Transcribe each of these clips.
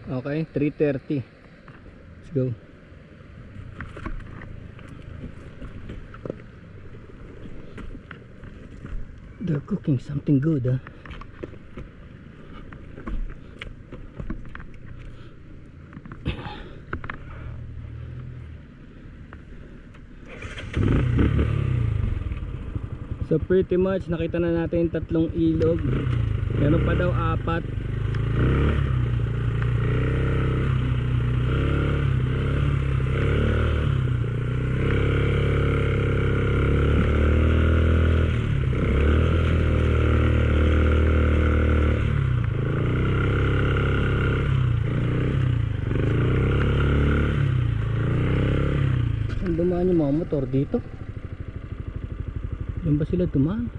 Okay, 3:30. Let's go. They're cooking something good, huh? So pretty much nakita na natin tatlong ilog. Meron pa daw 4. Saan dumaan yung mga motor dito? Yan ba sila dumaan?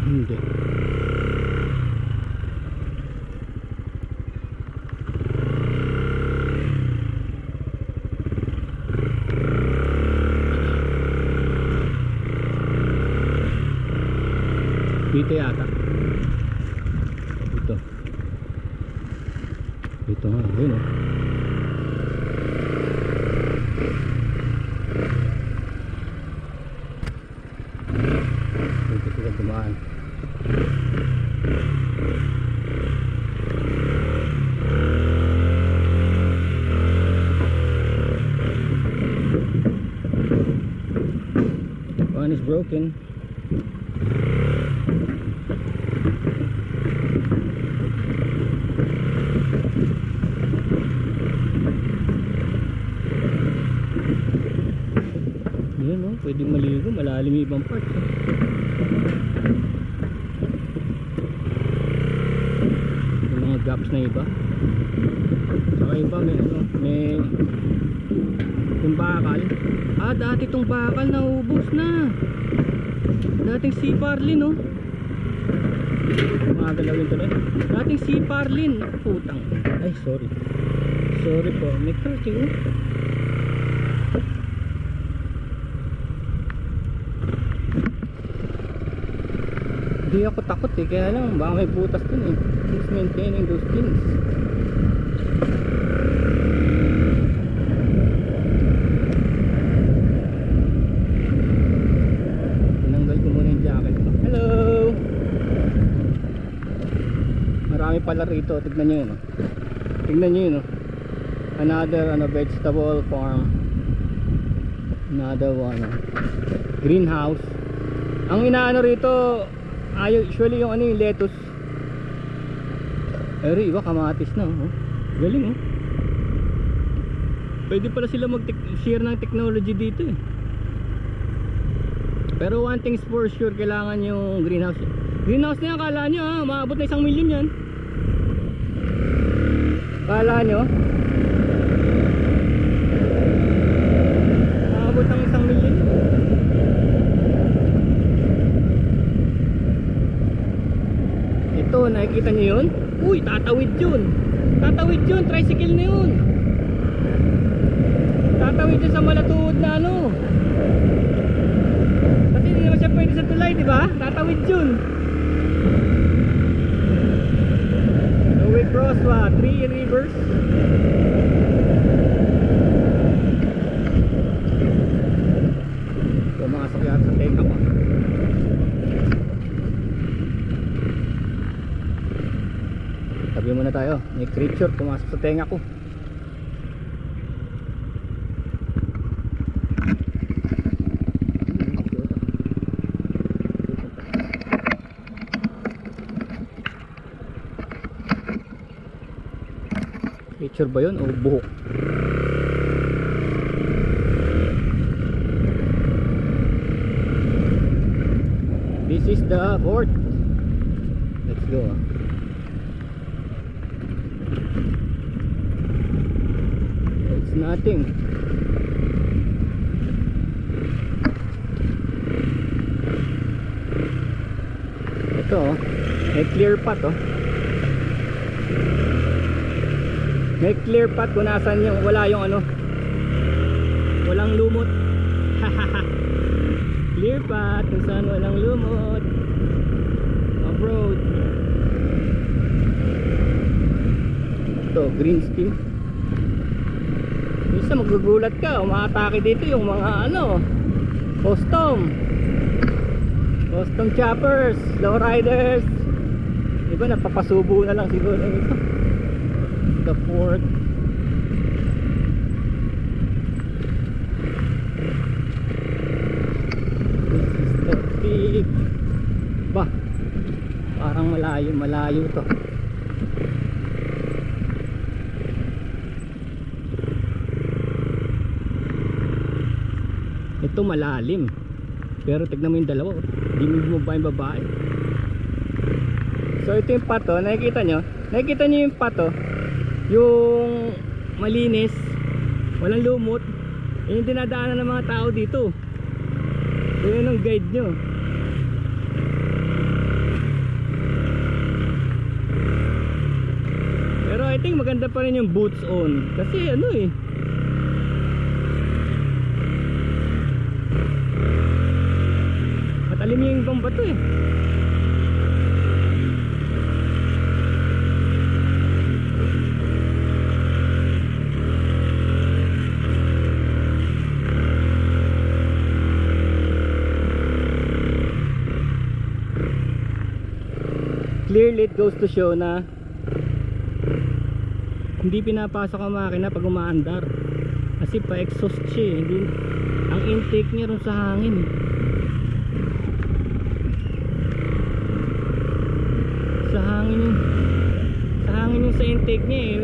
Hindi. Dito yata. Dito. Dito nga, yun oh. Dito sila dumaan. One is broken. Yan o, pwedeng maligo, malalim yung ibang parts. Yung mga gaps na iba. Saka iba may ano, may yung bakal. Ah, dati itong bakal naubos na. Dating si Parlin oh. Mga galawin tuloy. Dating si Parlin. Putang. Ay sorry. Sorry po, may cracking oh. Hindi ako takot eh, kaya lang baka may butas dun eh. He's maintaining those things. Tinanggal ko muna yung jacket ko. Hello! Marami pala rito, tignan nyo yun oh. Tignan nyo yun oh. Another vegetable farm. Another one oh. Greenhouse. Ang inaano rito usually yung ano yung lettuce. Pero iba kamatis na oh. Galing oh. Pwede pala sila mag-share ng technology dito eh. Pero one thing's for sure, kailangan yung greenhouse. Greenhouse na yan, kala nyo ha, maabot na 1 million yan. Kala nyo maabot ng 1 million. Ito, nakikita nyo yun? Uy, tatawid yun. Tatawid yun, tricycle na yun. Tatawid yun sa malatuod na ano. Kasi hindi naman siya pwede sa tulay, di ba? Tatawid yun. So we cross 3 rivers. Pumasok yan sa tenga ko. Tabi muna tayo, may creature pumasok sa tenga ko. Creature ba yun o buhok? This is the fort. Let's go. It's nothing. Ito oh, may clear path oh. May clear path kung nasan yung wala yung ano, walang lumot. Clear path kung saan walang lumot. Off-road. green steel. Minsan magugulat ka, umaatake dito yung mga ano, custom choppers, lowriders. Iba napapasubo na lang siguro ito. The Ford. This is the big. Bah, parang malayo to. Ito malalim, pero tignan mo yung dalawa, hindi mo ba yung babae. So ito yung pato, nakikita nyo yung pato, yung malinis, walang lumot. Yun yung dinadaanan ng mga tao dito. So yun ang guide nyo. Pero I think maganda pa rin yung boots on, kasi ano eh, matalim yung ibang bato eh. Clearly it goes to show na hindi pinapasok ang makina pag umaandar, kasi pa exhaust siya eh. Hindi, ang intake niya ron sa hangin. Sa hangin yung sa intake niya eh.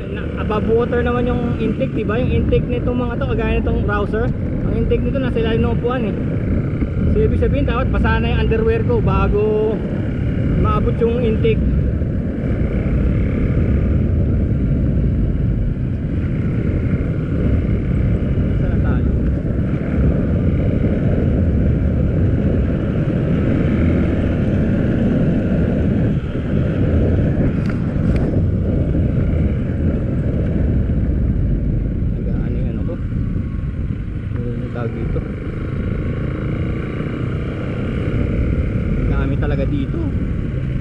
Above water naman yung intake, diba? Yung intake nitong mga to, kagaya nitong browser, ang intake nito nasa ilalim ng upuan eh. So ibig sabihin dapat basa na yung underwear ko bago maabot yung intake. Saan na tayo? Nag-ano yung ano ko? Yung tawag dito. Dami talaga dito.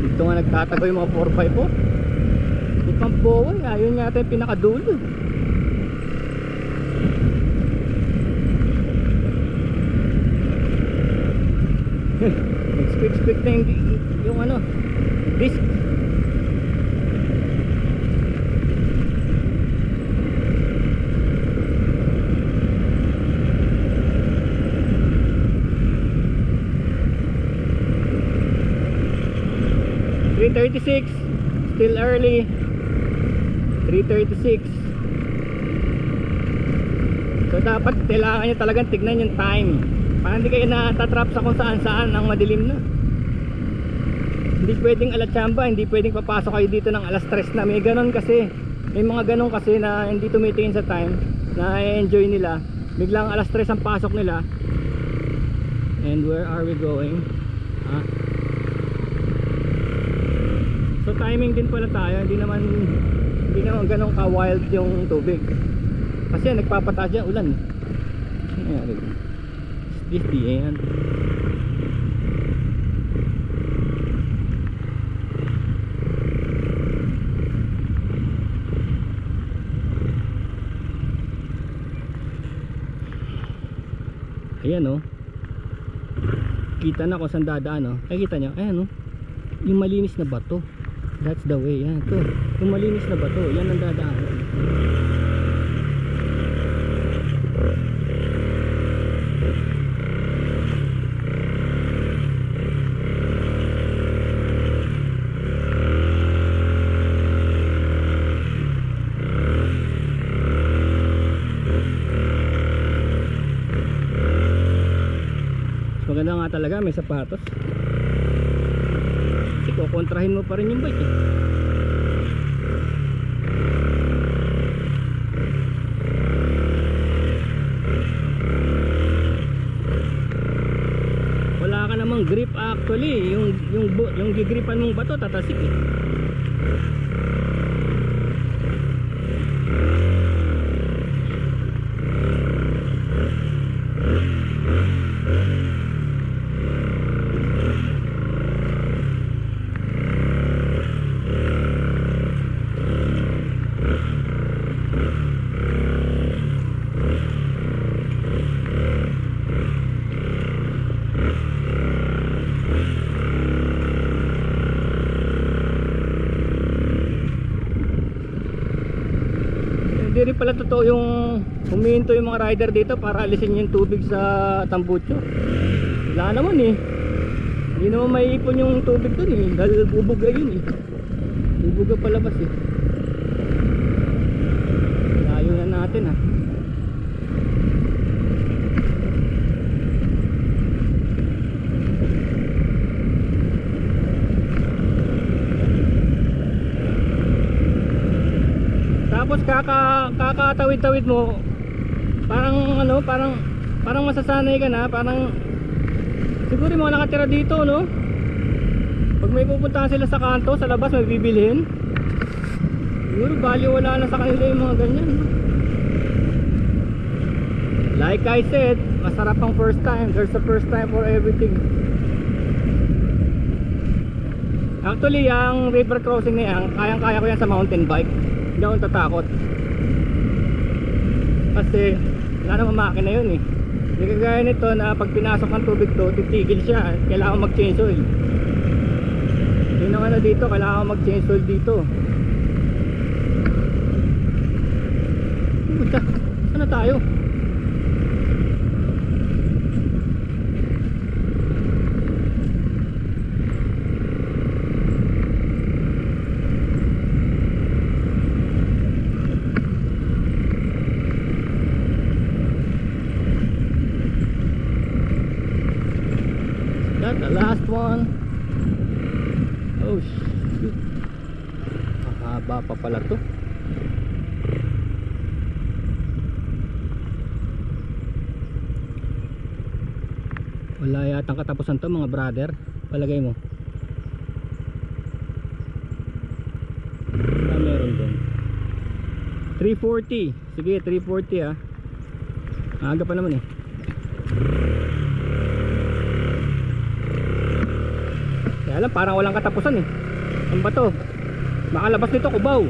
Dito nga nagtatago yung mga 4x4. Yung Pamboy, ayun yata yung pinakadulo. Nag-squeak na yung ano, disc. .336, still early. 3:36. So dapat kailangan nyo talagang tignan yung time, para hindi kayo natatrap sa kung saan saan ang madilim na. Hindi pwedeng alatsamba, hindi pwedeng papasok kayo dito ng alas 3 na. May ganon kasi, may mga ganon kasi na hindi tumitingin sa time, na enjoy nila, biglang alas 3 ang pasok nila. And where are we going? So timing din pala tayo, hindi naman ganun ka wild yung tubig. Kasi nagpapataas yan ulan. Is this the end? Ayan oh. Kita na kung saan dadaan oh. Ay kita nyo, ayan oh. Yung malinis na bato. That's the way, yan ito. Yung malinis na bato, yan ang dadaan. Maganda nga talaga, may sapatos. Kukontrahin mo pa rin yung bike eh. Wala ka namang grip actually. Yung gigripan mong bato tatasik eh. rin pala totoo yung humihinto yung mga rider dito para alisin yung tubig sa tambucho. Wala naman eh. Hindi naman maiipon yung tubig dun eh, dahil bubuga yun eh. Bubuga palabas eh. Layo na natin ha. Tapos kakatawid-tawid mo, parang ano, parang masasanay ka na, parang siguro yung mga nakatira dito, no? Pag may pupuntahan sila sa kanto, sa labas may bibilhin, siguro value wala na sa kanila yung mga ganyan, no? Like I said, masarap ang first time. There's a first time for everything. Actually, yung river crossing na yan, kayang-kaya ko yan sa mountain bike. Hindi ako tatakot kasi wala namang makina yun eh. Hindi kagaya nito na pag pinasok ng tubig to, titigil siya, kailangan mag change oil. Yun ang ano dito, kailangan mag change oil dito. Puta, saan na tayo? The last one. Oh shoot, mahaba pa pala to. Wala yatang katapusan to mga brother, palagay mo. Meron doon 340. Sige 340 ah. Aga pa naman eh. Kaya lang parang walang katapusan eh. Ano ba to? Makalabas nito Cubao.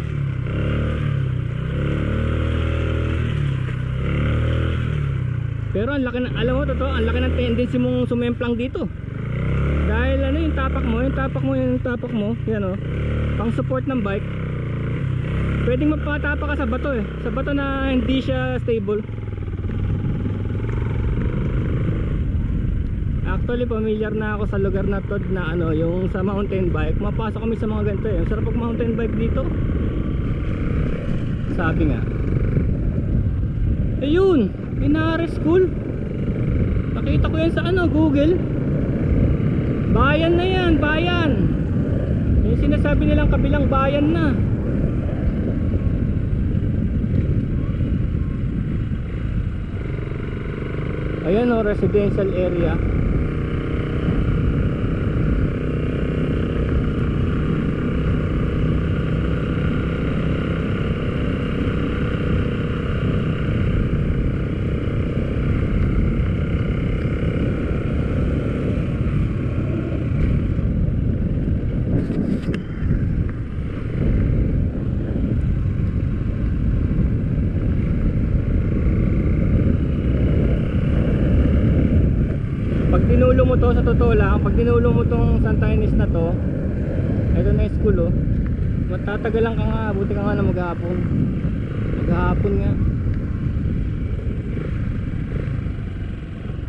Pero ang laki na, alam mo totoo, ang laki ng tendency mong sumemplang dito. Dahil ano yung tapak mo, yan oh. Pang support ng bike. Pwedeng mapatapak ka sa bato eh. Sa bato na hindi siya stable. Actually familiar na ako sa lugar na to na ano, yung sa mountain bike. Mapasok kami sa mga ganito eh. Ang sarap pag mountain bike dito. Sabi nga. Ayun, Inares School. Nakita ko yan sa ano, Google. Bayan na yan, bayan. Yung sinasabi nilang kabilang bayan na. Ayan o, residential area. Pag dinulo mo to, sa totoo lang, pag dinulo mo tong Santa Ynez na to, ito na yung school oh, matatagalan ka nga, buti ka nga na maghapon. Maghapon nga.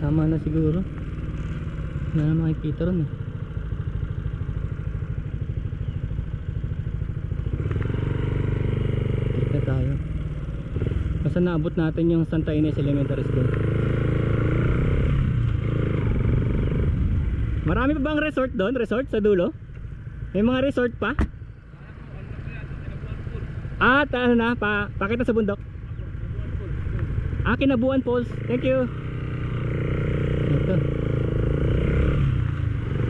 Tama na siguro. Wala na makikita ron eh. Dito tayo. Basta naabot natin yung Santa Ynez Elementary School. Marami pa bang resort doon? Resort sa dulo? May mga resort pa? At ano na, pakita sa bundok. Kinabuan Falls. Thank you.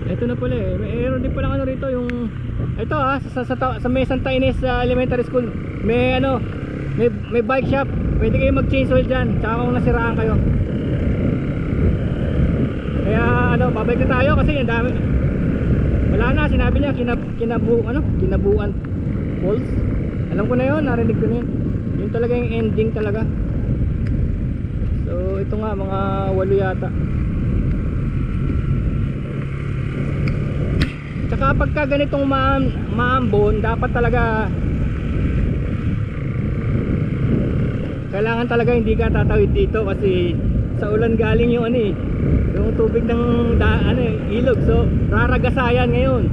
Ito na pala eh. Mayroon din pala ano rito yung ito sa may Santa Ynez Elementary School. May ano, may bike shop. Pwede kayo mag-change oil dyan. Tsaka kung nasiraan kayo. Kaya ano, babalik na tayo kasi ang dami. Wala na, sinabi niya Kinabuan Falls. Alam ko na yun, narinig ko na yun. Yun talaga yung ending talaga. So ito nga, mga 8 yata. Tsaka pagka ganitong maambon, dapat talaga kailangan talaga hindi ka tatawid dito kasi sa ulan galing yung ano eh, yung tubig ng ilog, so raragasayan ngayon.